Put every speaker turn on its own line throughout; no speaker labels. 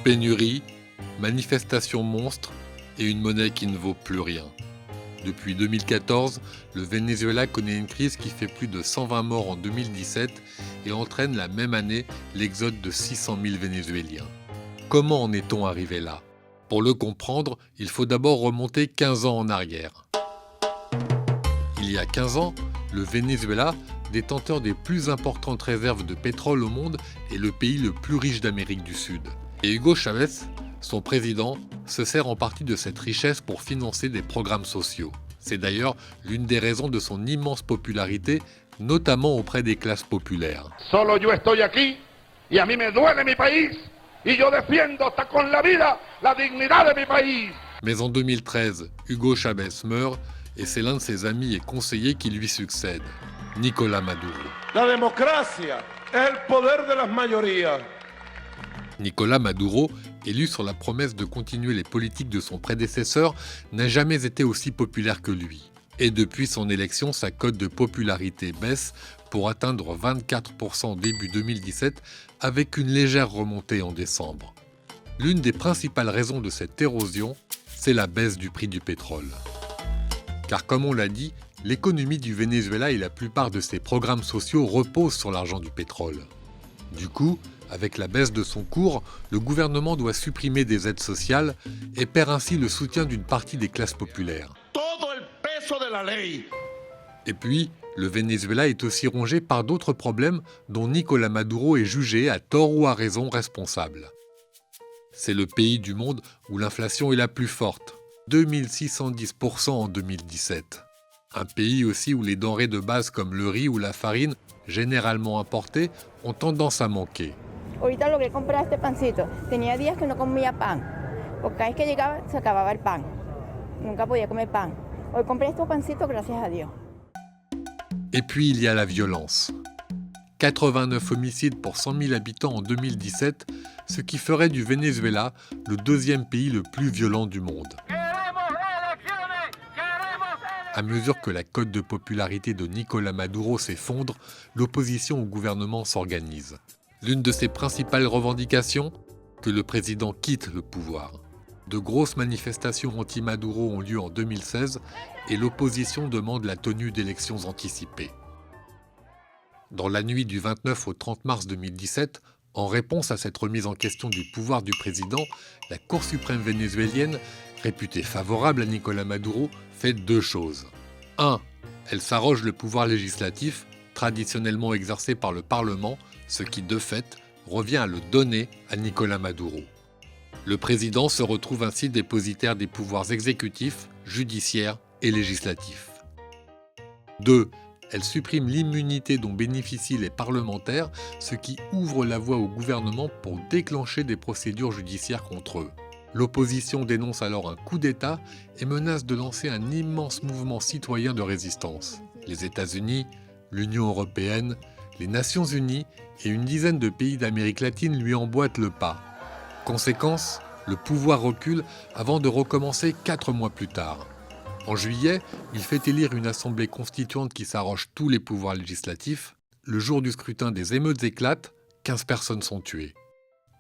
Pénurie, manifestations monstres et une monnaie qui ne vaut plus rien. Depuis 2014, le Venezuela connaît une crise qui fait plus de 120 morts en 2017 et entraîne la même année l'exode de 600 000 Vénézuéliens. Comment en est-on arrivé là ? Pour le comprendre, il faut d'abord remonter 15 ans en arrière. Il y a 15 ans, le Venezuela, détenteur des plus importantes réserves de pétrole au monde, est le pays le plus riche d'Amérique du Sud. Et Hugo Chavez, son président, se sert en partie de cette richesse pour financer des programmes sociaux. C'est d'ailleurs l'une des raisons de son immense popularité, notamment auprès des classes populaires.
Solo yo estoy aquí y a mí me duele mi país y yo defiendo hasta con la vida la dignidad de mi país.
Mais en 2013, Hugo Chavez meurt et c'est l'un de ses amis et conseillers qui lui succède, Nicolás Maduro.
La democracia es el poder de las mayorías.
Nicolás Maduro, élu sur la promesse de continuer les politiques de son prédécesseur, n'a jamais été aussi populaire que lui. Et depuis son élection, sa cote de popularité baisse pour atteindre 24% début 2017, avec une légère remontée en décembre. L'une des principales raisons de cette érosion, c'est la baisse du prix du pétrole. Car comme on l'a dit, l'économie du Venezuela et la plupart de ses programmes sociaux reposent sur l'argent du pétrole. Du coup, avec la baisse de son cours, le gouvernement doit supprimer des aides sociales et perd ainsi le soutien d'une partie des classes populaires.
Todo el peso de la ley.
Et puis, le Venezuela est aussi rongé par d'autres problèmes dont Nicolás Maduro est jugé, à tort ou à raison, responsable. C'est le pays du monde où l'inflation est la plus forte, 2610% en 2017. Un pays aussi où les denrées de base comme le riz ou la farine, généralement importées, ont tendance à manquer.
Ahorita logré comprar este pancito. Tenía días que no comía pan. Porque cada vez que llegaba se acababa el pan. Nunca podía comer pan. Hoy compré estos pancitos, gracias a Dios.
Et puis il y a la violence. 89 homicides pour 100 000 habitants en 2017, ce qui ferait du Venezuela le deuxième pays le plus violent du monde. À mesure que la cote de popularité de Nicolás Maduro s'effondre, l'opposition au gouvernement s'organise. L'une de ses principales revendications, que le président quitte le pouvoir. De grosses manifestations anti-Maduro ont lieu en 2016 et l'opposition demande la tenue d'élections anticipées. Dans la nuit du 29 au 30 mars 2017, en réponse à cette remise en question du pouvoir du président, la Cour suprême vénézuélienne, réputée favorable à Nicolás Maduro, fait deux choses. 1. Elle s'arroge le pouvoir législatif, traditionnellement exercé par le Parlement, ce qui, de fait, revient à le donner à Nicolás Maduro. Le président se retrouve ainsi dépositaire des pouvoirs exécutifs, judiciaires et législatifs. 2. Elle supprime l'immunité dont bénéficient les parlementaires, ce qui ouvre la voie au gouvernement pour déclencher des procédures judiciaires contre eux. L'opposition dénonce alors un coup d'État et menace de lancer un immense mouvement citoyen de résistance. Les États-Unis, l'Union européenne, les Nations unies et une dizaine de pays d'Amérique latine lui emboîtent le pas. Conséquence, le pouvoir recule avant de recommencer 4 mois plus tard. En juillet, il fait élire une assemblée constituante qui s'arroge tous les pouvoirs législatifs. Le jour du scrutin, des émeutes éclatent, 15 personnes sont tuées.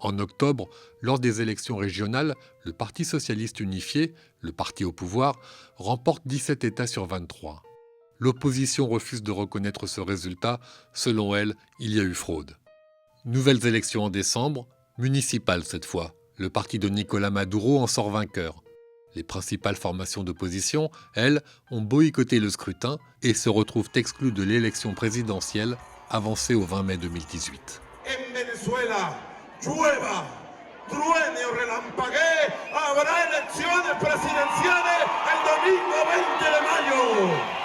En octobre, lors des élections régionales, le Parti socialiste unifié, le parti au pouvoir, remporte 17 États sur 23. L'opposition refuse de reconnaître ce résultat. Selon elle, il y a eu fraude. Nouvelles élections en décembre, municipales cette fois. Le parti de Nicolás Maduro en sort vainqueur. Les principales formations d'opposition, elles, ont boycotté le scrutin et se retrouvent exclues de l'élection présidentielle avancée au 20 mai 2018.
En Venezuela, llueva, truene o relampaguee, habrá elecciones presidenciales el domingo 20 de mayo.